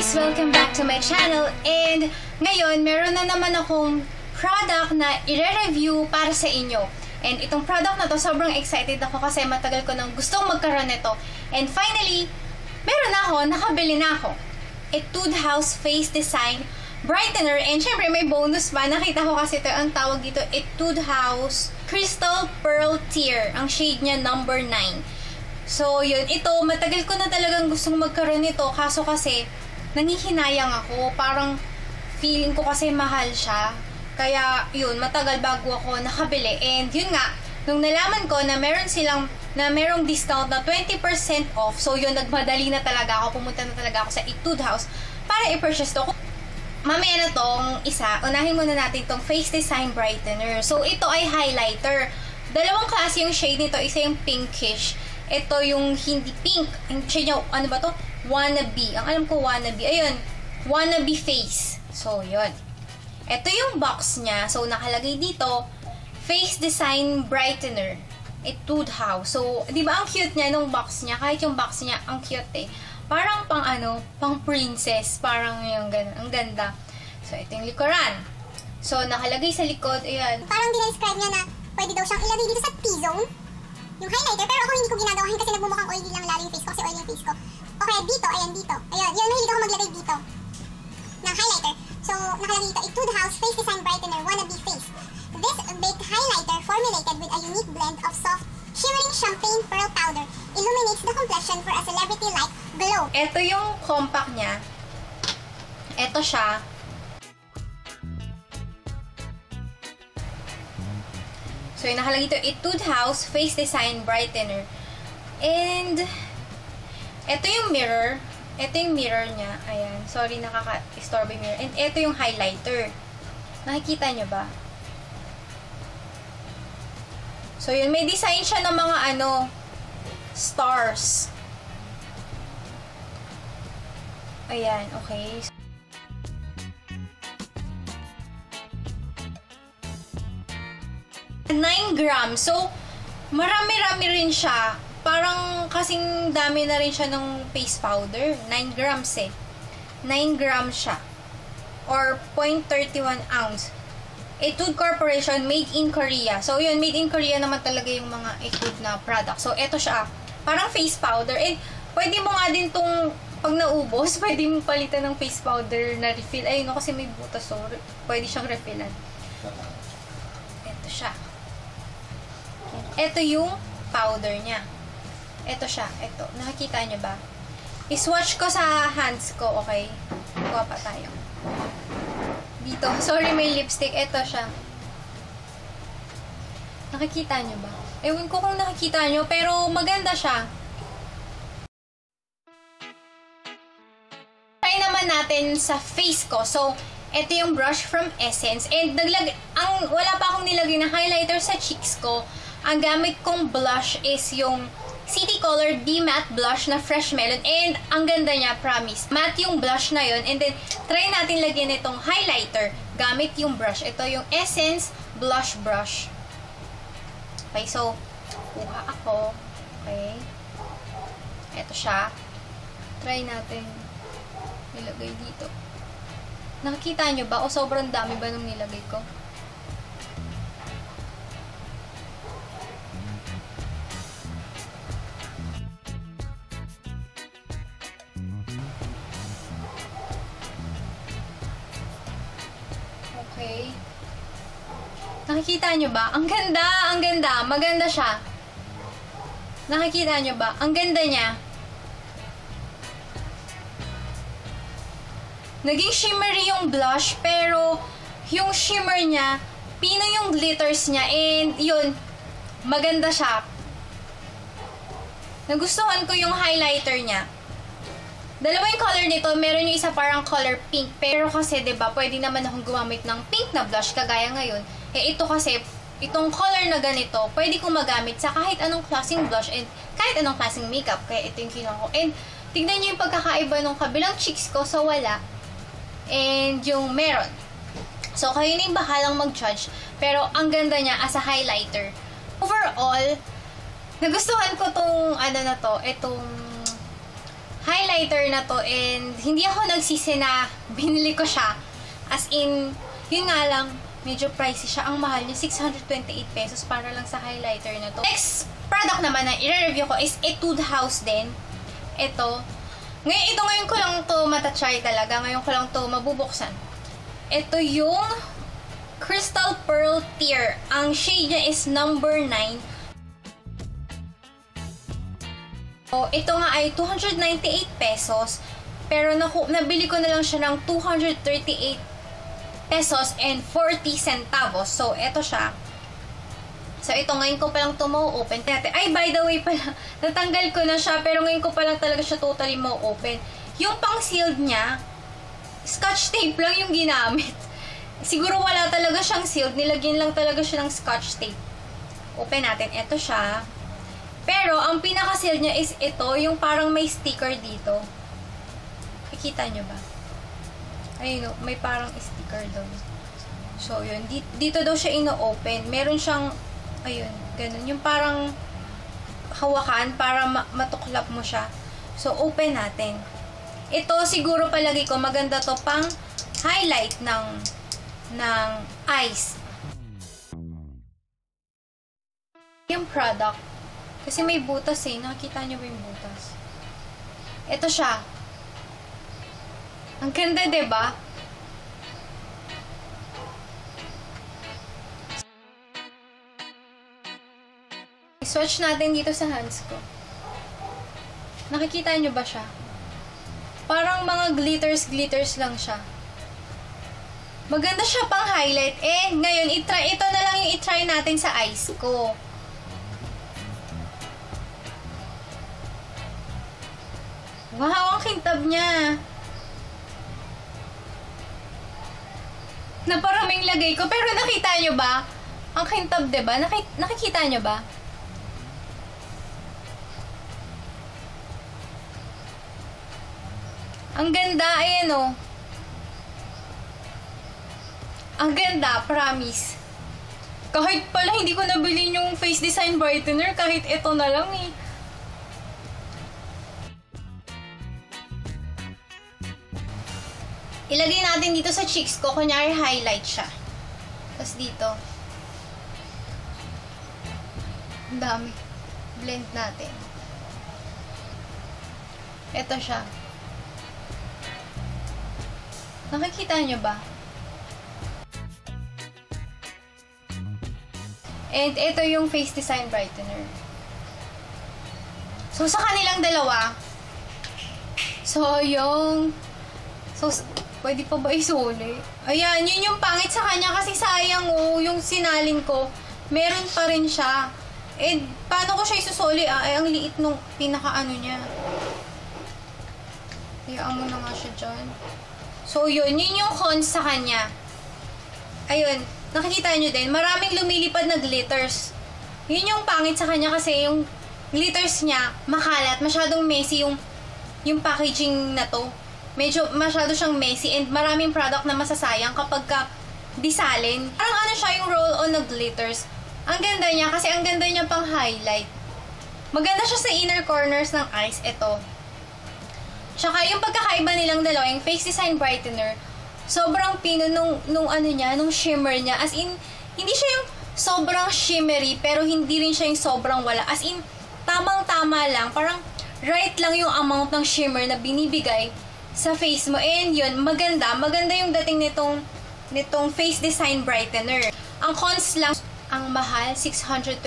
guys! Welcome back to my channel. And ngayon, meron na naman akong product na i-review para sa inyo. And itong product na to, sobrang excited ako kasi matagal ko nang gustong magkaroon nito. And finally, meron na ako, nakabili na ako. Etude House Face Design Brightener. And syempre, may bonus pa. Nakita ko kasi ito, ang tawag dito, Etude House Crystal Pearl Tear. Ang shade niya, number 9. So, yun. Ito, matagal ko na talagang gustong magkaroon nito. Kaso kasi, nangihinayang ako. Parang, feeling ko kasi mahal siya. Kaya, yun, matagal bago ako nakabili. And, yun nga, nung nalaman ko na meron silang, na merong discount na 20% off. So, yun, nagmadali na talaga ako. Pumunta na talaga ako sa Etude House para i-purchase to. Mamaya na tong isa. Unahin muna natin tong Face Design Brightener. So, ito ay highlighter. Dalawang klase yung shade nito. Isa yung pinkish. Ito yung hindi pink. Yung shade niya, ano ba to? Wannabe. Ang alam ko, wannabe. Ayun. Wannabe face. So, yun. Ito yung box niya. So, nakalagay dito, Face Design Brightener. Etude House. So, di ba ang cute niya nung box niya? Kahit yung box niya, ang cute eh. Parang pang ano, pang princess. Parang yung ganun. Ang ganda. So, ito yung likuran. So, nakalagay sa likod. Ayan. Parang dinescribe niya na pwede daw siyang ilagay dito sa T-zone. Yung highlighter, pero ako hindi ko ginagawa kasi nagmumukhang oily lang lalo yung face ko kasi oily yung face ko. Okay, dito, ayan dito. Ayun, yun, mahilig ako maglagay dito ng highlighter. So, nakalagay dito, Etude House Face Design Brightener Wannabe Face. This baked highlighter formulated with a unique blend of soft, shimmering champagne pearl powder illuminates the complexion for a celebrity-like glow. Ito yung compact niya. Ito siya. So, yung nakalagay ito, Etude House Face Design Brightener. And, ito yung mirror. Ito yung mirror niya. Ayan. Sorry, nakaka-istorbo yung mirror. And, ito yung highlighter. Nakikita nyo ba? So, yun. May design siya ng mga, ano, stars. Ayan. Okay. 9 grams. So, marami-rami rin siya. Parang kasing dami na rin siya ng face powder. 9 grams eh. 9 grams siya. Or 0.31 ounce. Etude Corporation, made in Korea. So, yun, made in Korea naman talaga yung mga Etude na product. So, eto siya. Parang face powder. And, pwede mo nga din tong, pag naubos, pwede mo palitan ng face powder na refill. Ayun, no, kasi may butas. So, pwede siyang refillan. Eto siya. Ito yung powder niya. Ito siya. Ito. Nakikita niyo ba? I-swatch ko sa hands ko. Okay? Kuha pa tayo. Dito. Sorry, may lipstick. Ito siya. Nakikita niyo ba? Ewan ko kung nakikita niyo, pero maganda siya. Try naman natin sa face ko. So, ito yung brush from Essence. And wala pa akong nilagay na highlighter sa cheeks ko. Ang gamit kong blush is yung City Color D Matte Blush na Fresh Melon. And ang ganda niya, promise. Matte yung blush na yun. And then, try natin lagyan itong highlighter gamit yung brush. Ito yung Essence Blush Brush. Okay, so, kuha ako. Okay. Ito siya. Try natin ilagay dito. Nakikita nyo ba? O sobrang dami ba nung nilagay ko? Okay. Nakikita nyo ba? Ang ganda! Ang ganda! Maganda siya. Nakikita nyo ba? Ang ganda niya. Naging shimmery yung blush, pero yung shimmer niya, pino yung glitters niya, and yun, maganda siya. Nagustuhan ko yung highlighter niya. Dalawa yung color nito, meron yung isa parang color pink, pero kasi, diba, pwede naman akong gumamit ng pink na blush, kagaya ngayon. Eh, ito kasi, itong color na ganito, pwede kong magamit sa kahit anong klaseng blush, and kahit anong klaseng makeup, kaya ito yung kinuha ko. And, tignan nyo yung pagkakaiba ng kabilang cheeks ko sa wala. And yung meron. So, kayo na yung bahalang mag-judge. Pero, ang ganda niya as a highlighter. Overall, nagustuhan ko tong, ano na to, itong highlighter highlighter na to and hindi ako nagsisi na binili ko siya. As in, yun nga lang, medyo pricey siya. Ang mahal niya, 628 pesos para lang sa highlighter na to. Next product naman na i-review ko is Etude House din. Ito ngayon ko lang to matatry talaga. Ngayon ko lang to mabubuksan. Ito yung Crystal Pearl Tear. Ang shade niya is number 9. So, ito nga ay 298 pesos. Pero nabili ko na lang siya ng 238 pesos and 40 centavos. So, ito siya. So, ito ngayon ko palang ito mau-open. Ay, by the way pala, natanggal ko na siya. Pero ngayon ko palang talaga siya totally mau-open. Yung pang-sealed niya, scotch tape lang yung ginamit. Siguro wala talaga siyang sealed. Nilagyan lang talaga siya ng scotch tape. Open natin. Ito siya. Pero, ang pinaka-sealed niya is ito. Yung parang may sticker dito. Nakikita nyo ba? Ayun, may parang sticker doon. So, yun. Dito daw siya ino-open. Meron siyang, ayun, ganun. Yung parang hawakan para matuklap mo siya. So, open natin. Ito, siguro palagi ko, maganda to pang highlight ng eyes. Yung product, kasi may butas eh. Nakikita nyo ba yung butas? Ito siya. Ang ganda, diba? I-swatch natin dito sa hands ko. Nakikita nyo ba siya? Parang mga glitters lang siya. Maganda siya pang highlight. Eh, ngayon, ito na lang yung i-try natin sa eyes ko. Wow, ang kintab niya. Naparaming lagay ko. Pero nakita nyo ba? Ang kintab, diba? Nakikita nyo ba? Ang ganda, ayan o. Ang ganda, promise. Kahit pala hindi ko nabili yung face design brightener, kahit ito na lang eh. Ilagay natin dito sa cheeks ko, kunyari highlight siya. Tapos dito. Ang dami. Blend natin. Ito siya. Nakikita nyo ba? And ito yung face design brightener. So, sa kanilang dalawa, pwede pa ba isuli? Ayan, yun yung pangit sa kanya kasi sayang yung sinalin ko, meron pa rin siya. And, paano ko siya isusuli? Ay, ang liit nung pinaka-ano niya. Hayaan mo na nga siya dyan. So, yun yung cons sa kanya. Ayun, nakikita nyo din, maraming lumilipad na glitters. Yun yung pangit sa kanya kasi yung glitters niya, makalat, masyadong messy yung packaging na to. Medyo masyado siyang messy and maraming product na masasayang kapag disalin. Parang ano siya yung roll-on na glitters. Ang ganda niya kasi ang ganda niya pang highlight. Maganda siya sa inner corners ng eyes. Ito. Tsaka yung pagkakaiba nilang dalawa, yung face design brightener, sobrang pino nung shimmer niya. As in, hindi siya yung sobrang shimmery, pero hindi rin siya yung sobrang wala. As in, tamang-tama lang. Parang right lang yung amount ng shimmer na binibigay sa face mo. And yun, maganda yung dating nitong face design brightener. Ang cons lang, ang mahal, 628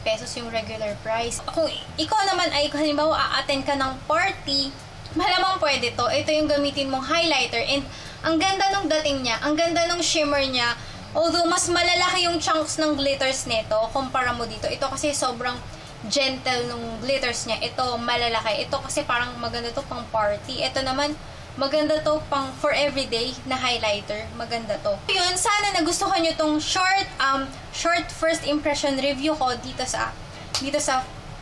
pesos yung regular price. Kung ikaw naman ay halimbawa a-attend ka ng party, malamang pwede to. Ito yung gamitin mong highlighter and ang ganda nung dating niya, ang ganda nung shimmer niya. Although mas malalaki yung chunks ng glitters nito kumpara mo dito. Ito kasi sobrang gentle nung glitters niya. Ito malalaki. Ito kasi parang maganda to pang party. Ito naman maganda to pang for everyday na highlighter. Maganda to. Yun, sana nagustuhan nyo tong short first impression review ko dito sa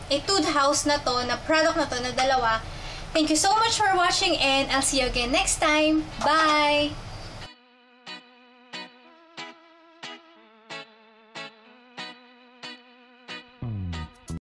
Etude House na to, na product na to, na dalawa. Thank you so much for watching and I'll see you again next time. Bye!